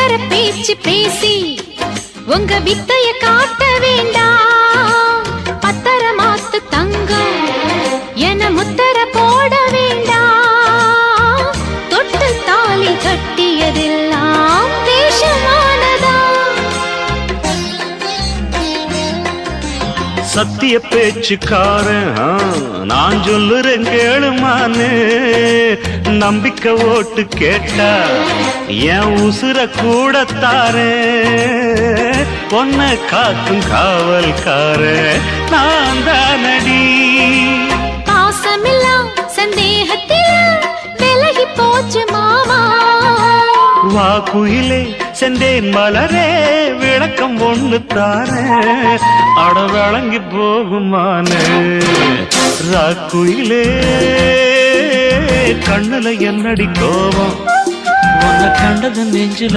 பத்தர பேச்சு பேசி உங்க வித்தைய காட்ட வேண்டாம். பத்தர மாத்து தங்கம் என முத்தர போட வேண்டாம். தொட்டு தாலி கட்டியதெல்லாம் தேசமானதா? சத்திய பேச்சுக்காரன் நான் சொல்லுறேன் கேளுமானு. நம்பிக்கை ஓட்டு கேட்டா என் உசுர கூட தாரே. பொண்ண காக்கும் காவல்கார நான் தானடி. பாசமில்லாம் சந்தேகத்தில் விலகி போச்சு மாமா. வா குயிலே செந்தேன் மலரே விளக்கம் ஒண்ணு தாரே. அட வழங்கி போகுமானே ராக்குயிலே. கண்ணுல என்னடி கோபம் உன்னை கண்டது நெஞ்சில